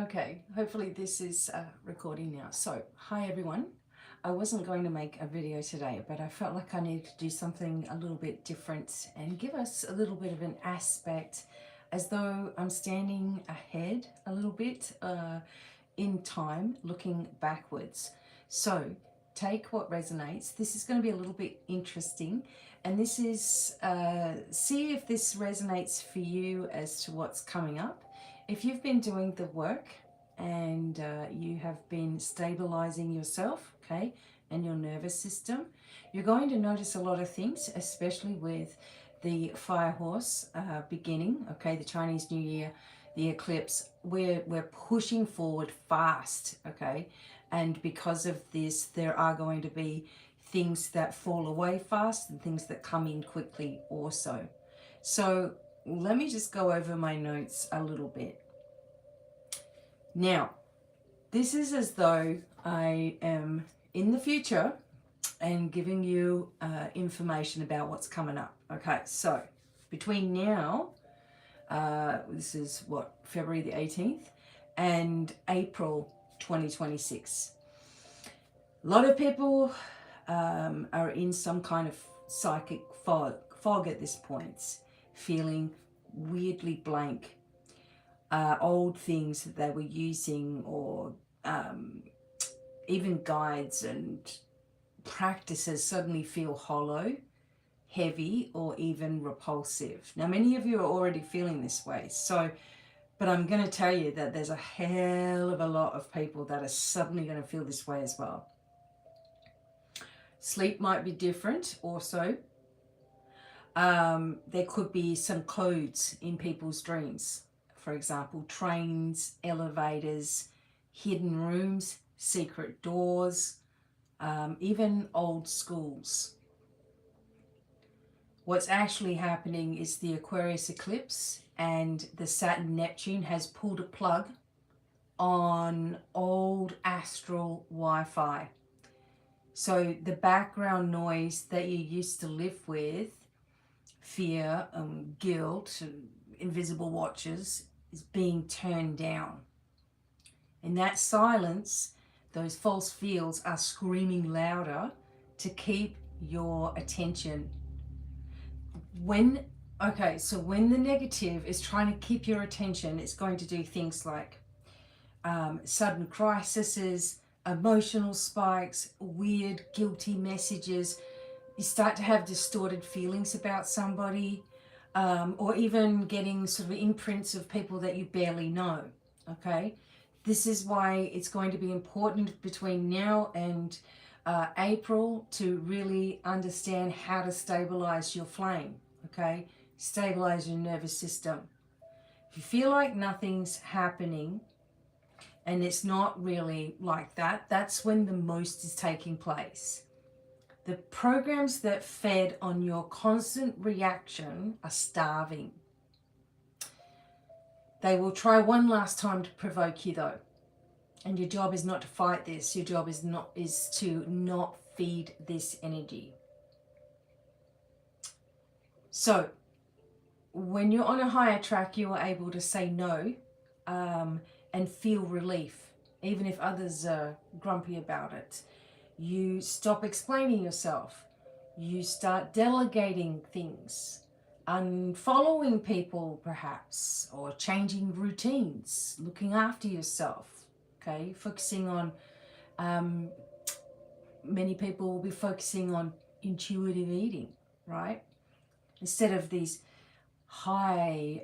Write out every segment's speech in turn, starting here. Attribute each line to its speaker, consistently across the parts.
Speaker 1: Okay, hopefully this is recording now. So, hi everyone. I wasn't going to make a video today, but I felt like I needed to do something a little bit different and give us a little bit of an aspect as though I'm standing ahead a little bit in time, looking backwards. So, take what resonates. This is going to be a little bit interesting, and this is see if this resonates for you as to what's coming up. If you've been doing the work and you have been stabilizing yourself, okay, and your nervous system, you're going to notice a lot of things, especially with the fire horse beginning, okay, the Chinese New Year, the eclipse. We're pushing forward fast, okay, and because of this, there are going to be things that fall away fast and things that come in quickly also. So let me just go over my notes a little bit. Now, this is as though I am in the future and giving you information about what's coming up. Okay, so between now, this is what, February the 18th, and April 2026. A lot of people are in some kind of psychic fog at this point, feeling weirdly blank. Old things that they were using, or even guides and practices, suddenly feel hollow, heavy, or even repulsive. Now, many of you are already feeling this way, but I'm going to tell you that there's a hell of a lot of people that are suddenly going to feel this way as well. Sleep might be different also. There could be some codes in people's dreams. For example, trains, elevators, hidden rooms, secret doors, even old schools. What's actually happening is the Aquarius eclipse and the Saturn-Neptune has pulled a plug on old astral Wi-Fi. So the background noise that you used to live with, fear, guilt, invisible watchers, is being turned down. In that silence, those false fields are screaming louder to keep your attention. When the negative is trying to keep your attention, it's going to do things like sudden crises, emotional spikes, weird, guilty messages. You start to have distorted feelings about somebody, or even getting sort of imprints of people that you barely know, okay? This is why it's going to be important between now and April to really understand how to stabilize your flame, okay? Stabilize your nervous system. If you feel like nothing's happening and it's not really like that, that's when the most is taking place. The programs that fed on your constant reaction are starving. They will try one last time to provoke you though. And your job is not to fight this. Your job is to not feed this energy. So when you're on a higher track, you are able to say no and feel relief, even if others are grumpy about it. You stop explaining yourself. You start delegating things, unfollowing people perhaps, or changing routines, looking after yourself, okay? Focusing on, many people will be focusing on intuitive eating, right? Instead of these high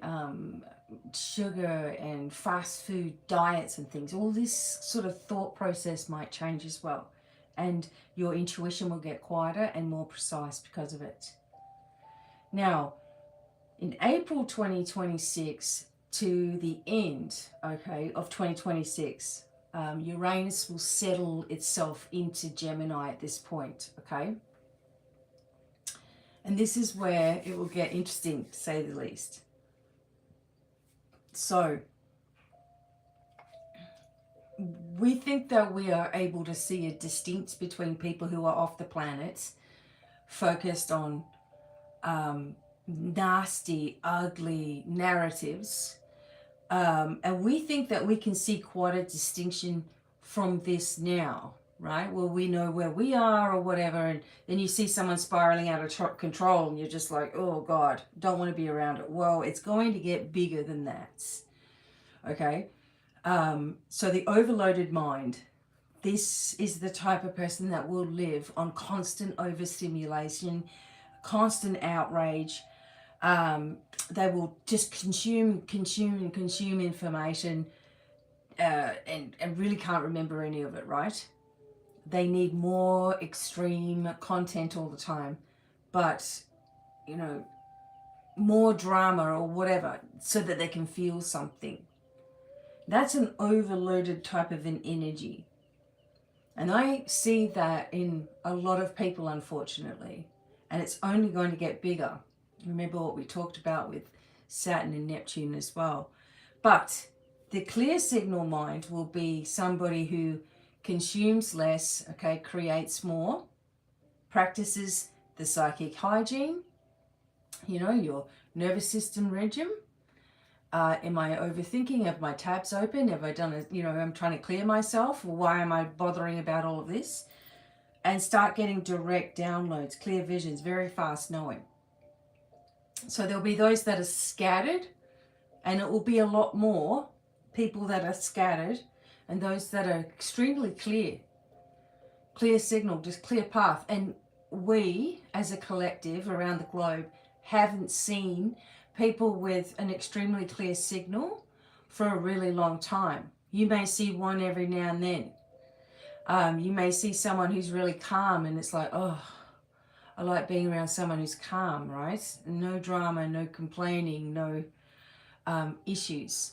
Speaker 1: sugar and fast food diets and things. All this sort of thought process might change as well. And your intuition will get quieter and more precise because of it. Now, in April 2026 to the end, okay, of 2026, Uranus will settle itself into Gemini at this point, okay? And this is where it will get interesting, to say the least. So, we think that we are able to see a distinction between people who are off the planet, focused on nasty, ugly narratives, And we think that we can see quite a distinction from this now, right? Well, we know where we are or whatever, and then you see someone spiraling out of control and you're just like, oh God, don't want to be around it. Well, it's going to get bigger than that, okay? So the overloaded mind, this is the type of person that will live on constant overstimulation, constant outrage. They will just consume information, and really can't remember any of it, right? They need more extreme content all the time, but, you know, more drama or whatever so that they can feel something. That's an overloaded type of an energy. And I see that in a lot of people, unfortunately, and it's only going to get bigger. Remember what we talked about with Saturn and Neptune as well. But the clear signal mind will be somebody who consumes less, okay, creates more, practices the psychic hygiene, you know, your nervous system regime. Am I overthinking? Have my tabs open? Have I done it? You know, I'm trying to clear myself. Why am I bothering about all of this? And start getting direct downloads, clear visions, very fast knowing. So there'll be those that are scattered, and it will be a lot more people that are scattered and those that are extremely clear signal, just clear path. And we as a collective around the globe haven't seen people with an extremely clear signal for a really long time. You may see one every now and then. You may see someone who's really calm and it's like, oh, I like being around someone who's calm, right? No drama, no complaining, no issues.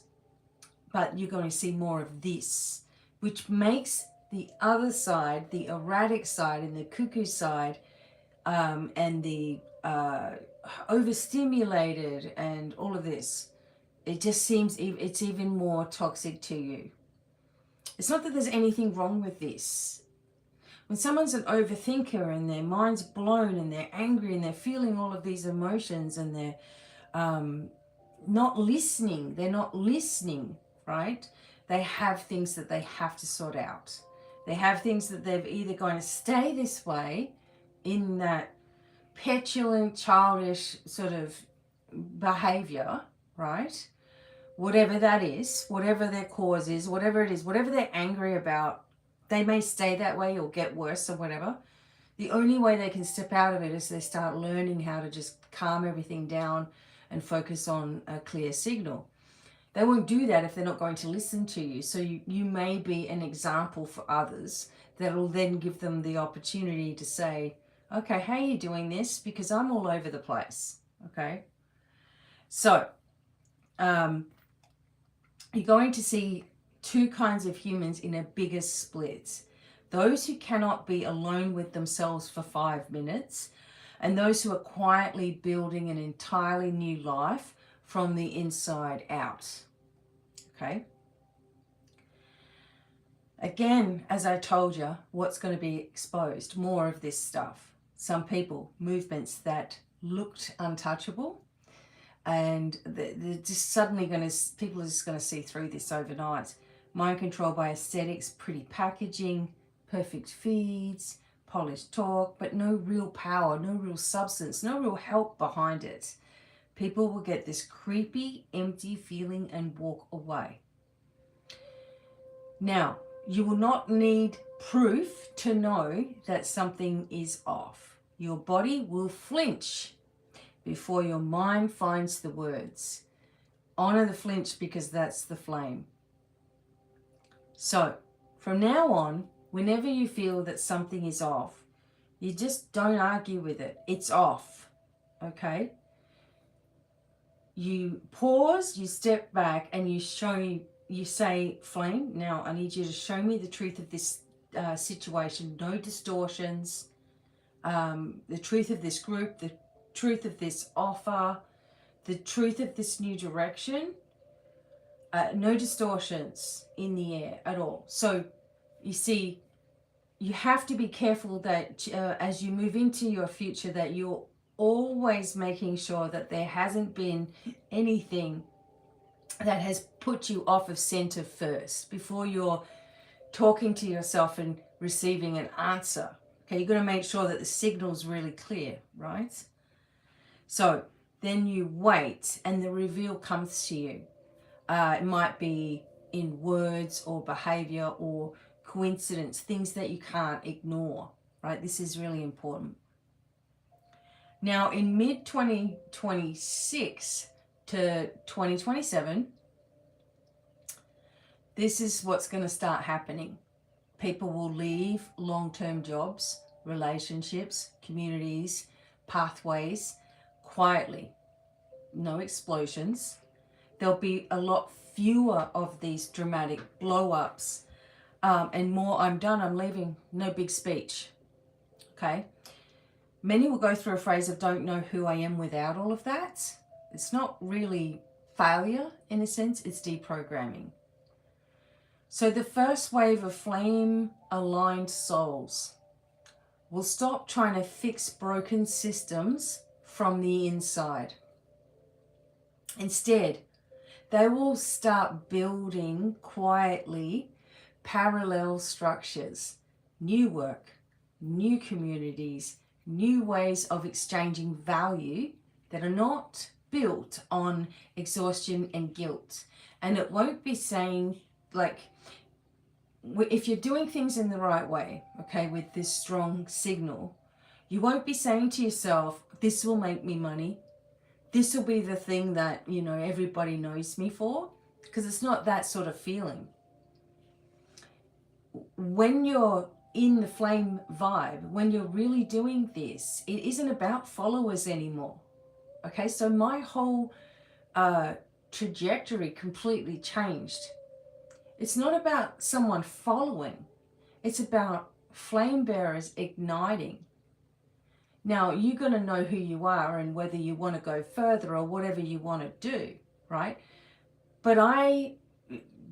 Speaker 1: But you're going to see more of this, which makes the other side, the erratic side and the cuckoo side, and the overstimulated and all of this, it just seems it's even more toxic to you. It's not that there's anything wrong with this. When someone's an overthinker and their mind's blown and they're angry and they're feeling all of these emotions and they're not listening, right? They have things that they have to sort out. They have things that they're either going to stay this way in that petulant, childish sort of behavior, right? Whatever that is, whatever their cause is, whatever it is, whatever they're angry about, they may stay that way or get worse or whatever. The only way they can step out of it is they start learning how to just calm everything down and focus on a clear signal. They won't do that if they're not going to listen to you. So you may be an example for others that will then give them the opportunity to say, okay, how are you doing this? Because I'm all over the place, okay? So you're going to see two kinds of humans in a bigger split. Those who cannot be alone with themselves for 5 minutes, and those who are quietly building an entirely new life from the inside out, okay? Again, as I told you, what's going to be exposed? More of this stuff. Some people, movements that looked untouchable, and they're just suddenly going to, people are just going to see through this overnight. Mind control by aesthetics, pretty packaging, perfect feeds, polished talk, but no real power, no real substance, no real help behind it. People will get this creepy, empty feeling and walk away. Now, you will not need proof to know that something is off. Your body will flinch before your mind finds the words. Honor the flinch because that's the flame. So, from now on, whenever you feel that something is off, you just don't argue with it. It's off, okay? You pause, you step back, and you say, flame, now I need you to show me the truth of this situation. No distortions. The truth of this group, the truth of this offer, the truth of this new direction. No distortions in the air at all. So you see, you have to be careful that as you move into your future, that you're always making sure that there hasn't been anything that has put you off of center first before you're talking to yourself and receiving an answer. Okay, you're going to make sure that the signal's really clear, right? So then you wait and the reveal comes to you. It might be in words or behavior or coincidence, things that you can't ignore, right? This is really important. Now, in mid 2026 to 2027, this is what's going to start happening. People will leave long-term jobs, relationships, communities, pathways quietly. No explosions. There'll be a lot fewer of these dramatic blow-ups and more I'm done, I'm leaving, no big speech. Okay? Many will go through a phase of don't know who I am without all of that. It's not really failure in a sense, it's deprogramming. So the first wave of flame-aligned souls will stop trying to fix broken systems from the inside. Instead, they will start building quietly parallel structures, new work, new communities, new ways of exchanging value that are not built on exhaustion and guilt. And it won't be saying, like, if you're doing things in the right way, okay, with this strong signal, you won't be saying to yourself, this will make me money. This will be the thing that, you know, everybody knows me for, because it's not that sort of feeling. When you're in the flame vibe, when you're really doing this, it isn't about followers anymore. Okay, so my whole trajectory completely changed. It's not about someone following. It's about flame bearers igniting. Now, you're going to know who you are and whether you want to go further or whatever you want to do, right? But I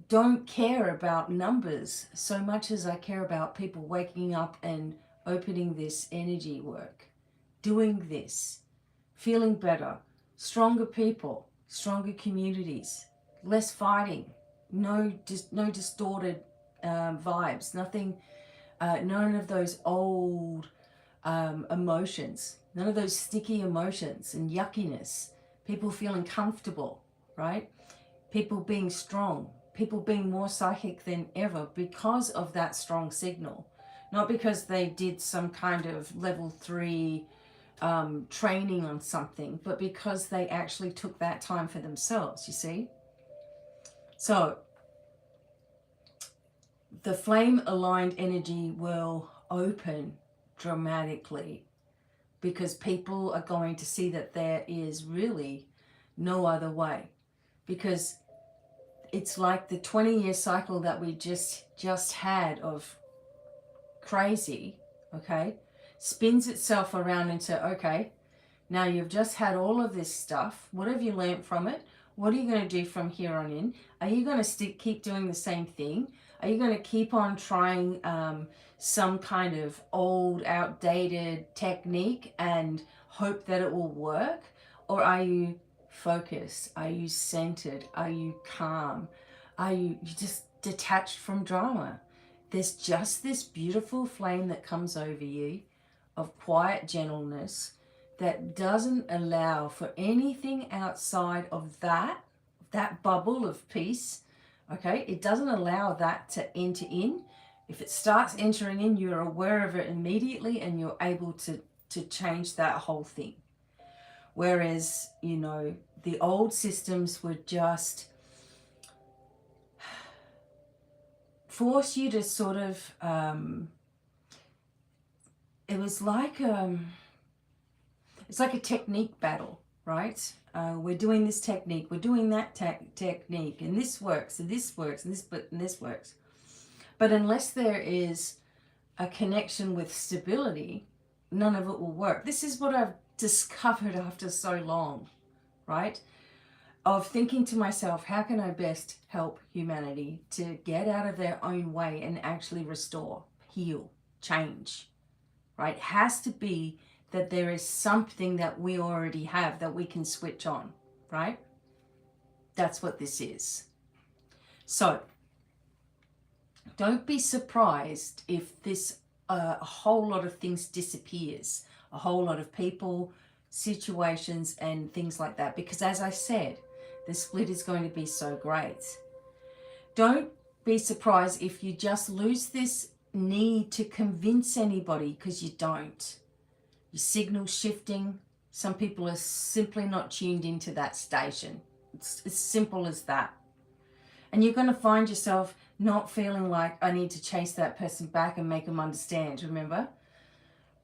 Speaker 1: don't care about numbers so much as I care about people waking up and opening this energy work, doing this, feeling better, stronger people, stronger communities, less fighting, no distorted vibes, nothing, none of those old emotions, none of those sticky emotions and yuckiness, people feeling comfortable, right? People being strong, people being more psychic than ever because of that strong signal, not because they did some kind of level 3 training on something, but because they actually took that time for themselves, you see? So the flame aligned energy will open dramatically because people are going to see that there is really no other way, because it's like the 20-year cycle that we just had of crazy, okay, spins itself around into, okay, now you've just had all of this stuff. What have you learned from it? What are you going to do from here on in? Are you going to keep doing the same thing? Are you going to keep on trying some kind of old, outdated technique and hope that it will work? Or are you focused? Are you centered? Are you calm? Are you just detached from drama? There's just this beautiful flame that comes over you of quiet gentleness that doesn't allow for anything outside of that bubble of peace, okay? It doesn't allow that to enter in. If it starts entering in, you're aware of it immediately and you're able to change that whole thing. Whereas, you know, the old systems would just force you to sort of, it was like, it's like a technique battle, right? We're doing this technique, we're doing that technique, and this works, and this works, and this works. But unless there is a connection with stability, none of it will work. This is what I've discovered after so long, right? Of thinking to myself, how can I best help humanity to get out of their own way and actually restore, heal, change, right? It has to be that there is something that we already have that we can switch on, right? That's what this is. So don't be surprised if this a whole lot of things disappears, a whole lot of people, situations, and things like that. Because as I said, the split is going to be so great. Don't be surprised if you just lose this need to convince anybody, because you don't. Your signal shifting. Some people are simply not tuned into that station. It's as simple as that. And you're going to find yourself not feeling like I need to chase that person back and make them understand, remember?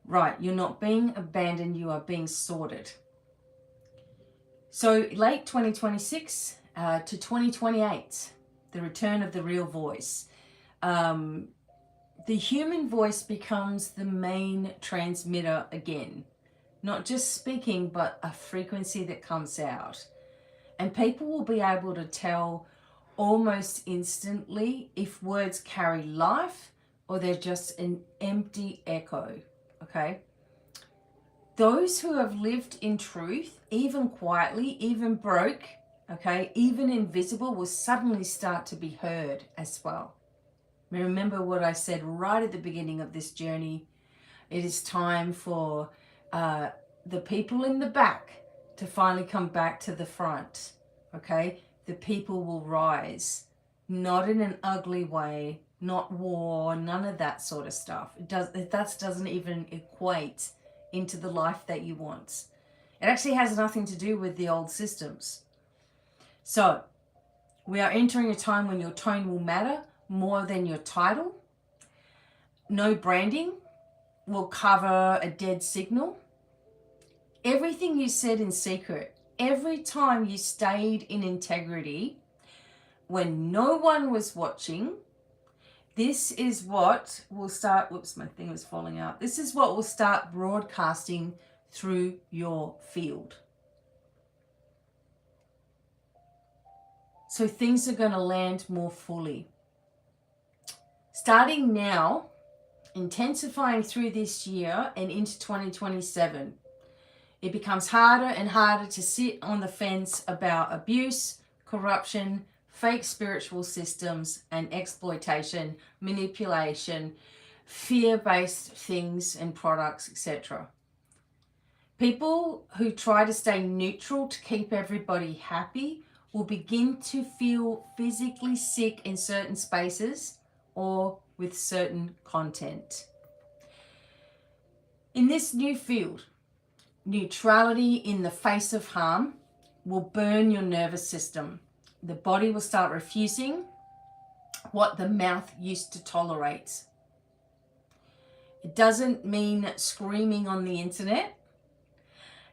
Speaker 1: Right, you're not being abandoned, you are being sorted. So late 2026 to 2028, the return of the real voice. The human voice becomes the main transmitter again. Not just speaking, but a frequency that comes out. And people will be able to tell almost instantly if words carry life or they're just an empty echo, okay? Those who have lived in truth, even quietly, even broke, okay, even invisible, will suddenly start to be heard as well. Remember what I said right at the beginning of this journey. It is time for the people in the back to finally come back to the front, okay? The people will rise, not in an ugly way, not war, none of that sort of stuff. That doesn't even equate into the life that you want. It actually has nothing to do with the old systems. So we are entering a time when your tone will matter more than your title. No branding will cover a dead signal. Everything you said in secret, every time you stayed in integrity, when no one was watching, this is what will start, whoops, my thing was falling out. This is what will start broadcasting through your field. So things are going to land more fully. Starting now, intensifying through this year and into 2027, it becomes harder and harder to sit on the fence about abuse, corruption, fake spiritual systems, and exploitation, manipulation, fear-based things and products, etc. People who try to stay neutral to keep everybody happy will begin to feel physically sick in certain spaces or with certain content. In this new field, neutrality in the face of harm will burn your nervous system. The body will start refusing what the mouth used to tolerate. It doesn't mean screaming on the internet.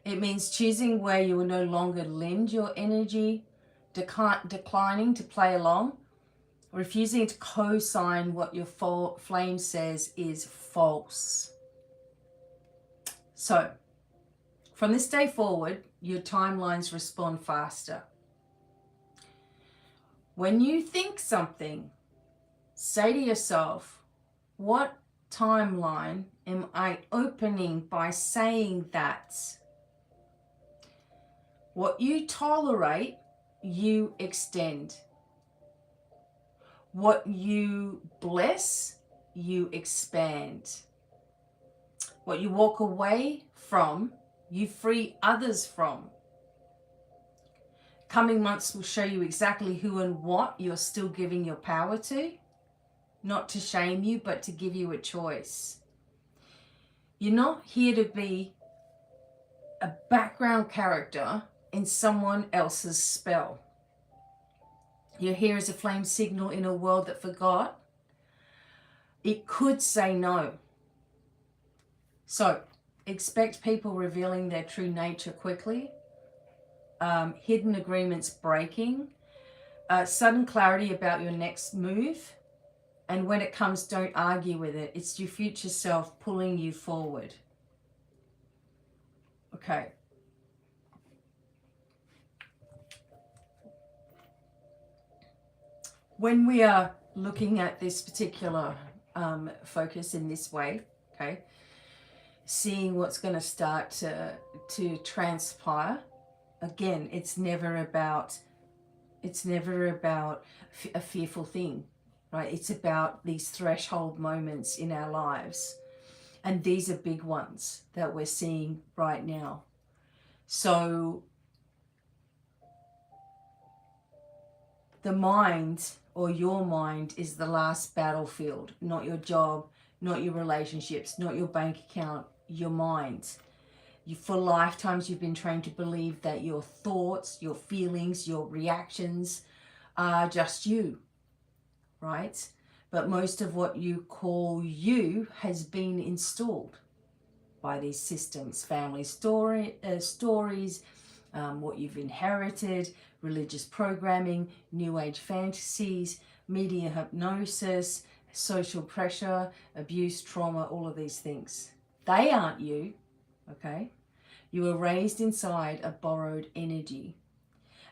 Speaker 1: It means choosing where you will no longer lend your energy, declining to play along, refusing to co-sign what your flame says is false. So, from this day forward, your timelines respond faster. When you think something, say to yourself, what timeline am I opening by saying that? What you tolerate, you extend. What you bless, you expand. What you walk away from, you free others from. Coming months will show you exactly who and what you're still giving your power to. Not to shame you, but to give you a choice. You're not here to be a background character in someone else's spell. You're here as a flame signal in a world that forgot. It could say no. So, expect people revealing their true nature quickly. Hidden agreements breaking. Sudden clarity about your next move. And when it comes, don't argue with it. It's your future self pulling you forward. Okay. When we are looking at this particular focus in this way, okay, seeing what's going to start to transpire, again, it's never about It's never about a fearful thing, right? It's about these threshold moments in our lives. And these are big ones that we're seeing right now. So the mind, or your mind, is the last battlefield, not your job, not your relationships, not your bank account, your mind. For lifetimes you've been trained to believe that your thoughts, your feelings, your reactions are just you, right? But most of what you call you has been installed by these systems, family stories, what you've inherited, religious programming, new age fantasies, media hypnosis, social pressure, abuse, trauma, all of these things. They aren't you, okay? You were raised inside a borrowed energy.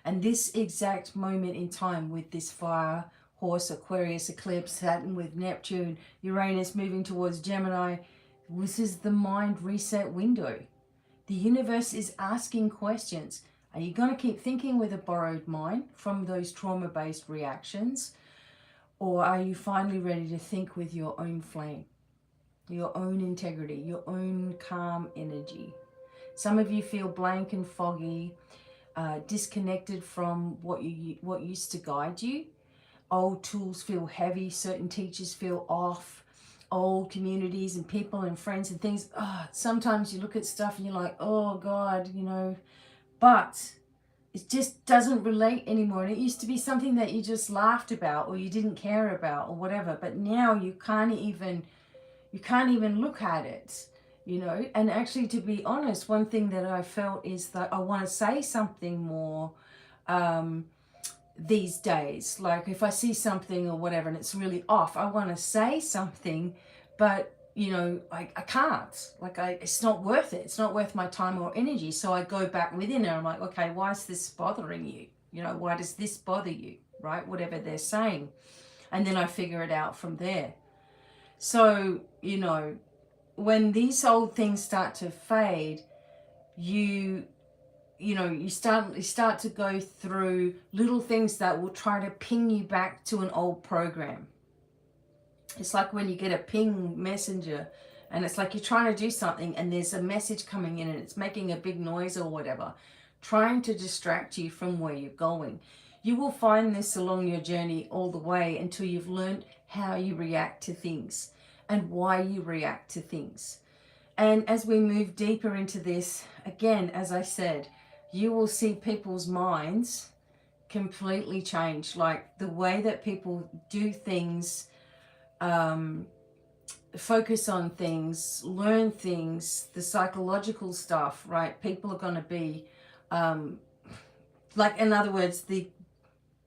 Speaker 1: And this exact moment in time with this fire, horse, Aquarius eclipse, Saturn with Neptune, Uranus moving towards Gemini, this is the mind reset window. The universe is asking questions. Are you going to keep thinking with a borrowed mind from those trauma-based reactions? Or are you finally ready to think with your own flame, your own integrity, your own calm energy? Some of you feel blank and foggy, disconnected from what used to guide you. Old tools feel heavy, certain teachers feel off, old communities and people and friends and things. Sometimes you look at stuff and you're like, oh God, but it just doesn't relate anymore. And it used to be something that you just laughed about or you didn't care about or whatever, but now you can't even look at it. And actually, to be honest, one thing that I felt is that I want to say something more these days. Like if I see something or whatever and it's really off, I want to say something, but I can't. It's not worth it. It's not worth my time or energy. So I go back within and I'm like, okay, why is this bothering you? Why does this bother you? Right? Whatever they're saying. And then I figure it out from there. So, when these old things start to fade, you start to go through little things that will try to ping you back to an old program. It's like when you get a ping messenger and it's like you're trying to do something and there's a message coming in and it's making a big noise or whatever, trying to distract you from where you're going. You will find this along your journey all the way until you've learned how you react to things and why you react to things. And as we move deeper into this, again, as I said, you will see people's minds completely change. Like the way that people do things, focus on things, learn things, the psychological stuff, right? People are going to be, in other words,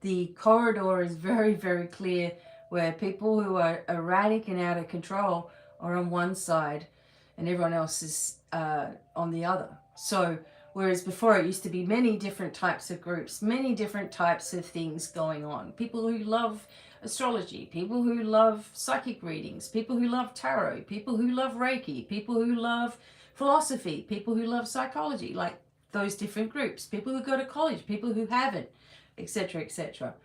Speaker 1: the corridor is very, very clear where people who are erratic and out of control are on one side and everyone else is on the other. So whereas before it used to be many different types of groups, many different types of things going on. People who love astrology, people who love psychic readings, people who love tarot, people who love Reiki, people who love philosophy, people who love psychology, like those different groups, people who go to college, people who haven't, etc., etc.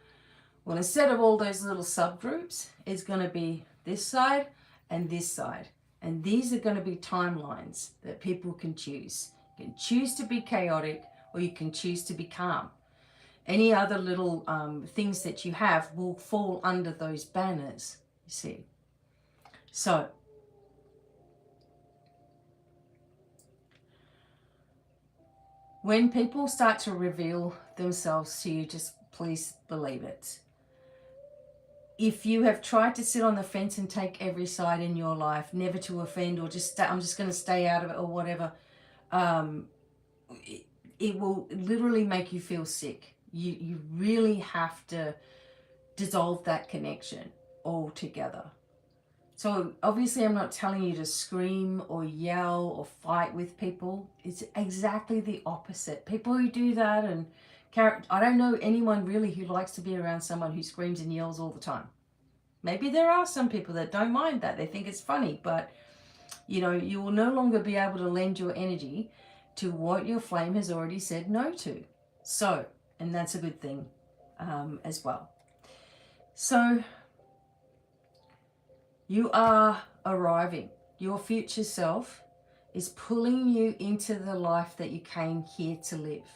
Speaker 1: Well, instead of all those little subgroups, it's going to be this side and this side. And these are going to be timelines that people can choose. You can choose to be chaotic or you can choose to be calm. Any other little things that you have will fall under those banners, you see. So, when people start to reveal themselves to you, just please believe it. If you have tried to sit on the fence and take every side in your life, never to offend or I'm just going to stay out of it or whatever, it will literally make you feel sick. You really have to dissolve that connection altogether. So obviously I'm not telling you to scream or yell or fight with people. It's exactly the opposite. People who do that, and I don't know anyone really who likes to be around someone who screams and yells all the time. Maybe there are some people that don't mind that. They think it's funny, but you will no longer be able to lend your energy to what your flame has already said no to. So, and that's a good thing. as well. So you are arriving. Your future self is pulling you into the life that you came here to live.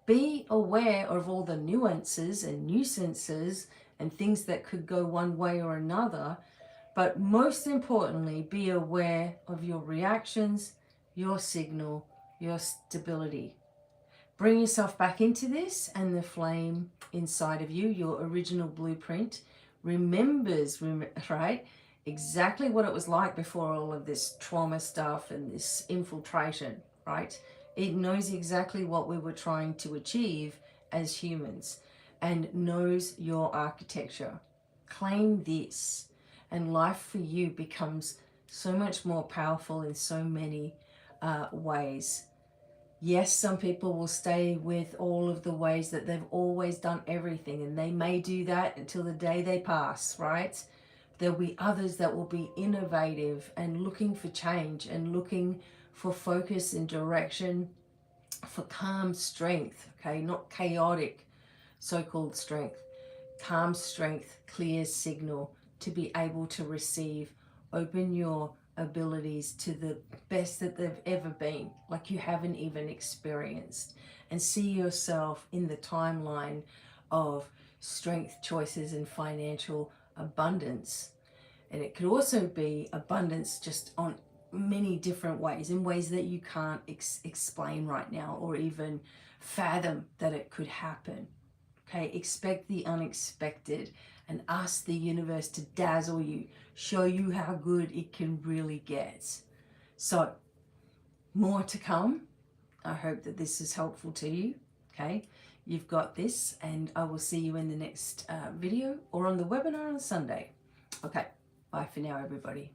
Speaker 1: Be aware of all the nuances and nuisances and things that could go one way or another, but most importantly, be aware of your reactions, your signal, your stability. Bring yourself back into this, and the flame inside of you, your original blueprint, remembers, right, exactly what it was like before all of this trauma stuff and this infiltration, right? It knows exactly what we were trying to achieve as humans and knows your architecture. Claim this, and life for you becomes so much more powerful in so many ways. Yes, some people will stay with all of the ways that they've always done everything, and they may do that until the day they pass, right? There'll be others that will be innovative and looking for change and looking for focus and direction, for calm strength, okay? Not chaotic so-called strength. Calm strength, clear signal to be able to receive. Open your abilities to the best that they've ever been, like you haven't even experienced, and see yourself in the timeline of strength, choices, and financial abundance. And it could also be abundance just on many different ways, in ways that you can't explain right now or even fathom that it could happen. Okay, expect the unexpected and ask the universe to dazzle you, show you how good it can really get. So, more to come. I hope that this is helpful to you. Okay, you've got this, and I will see you in the next video or on the webinar on Sunday. Okay, bye for now, everybody.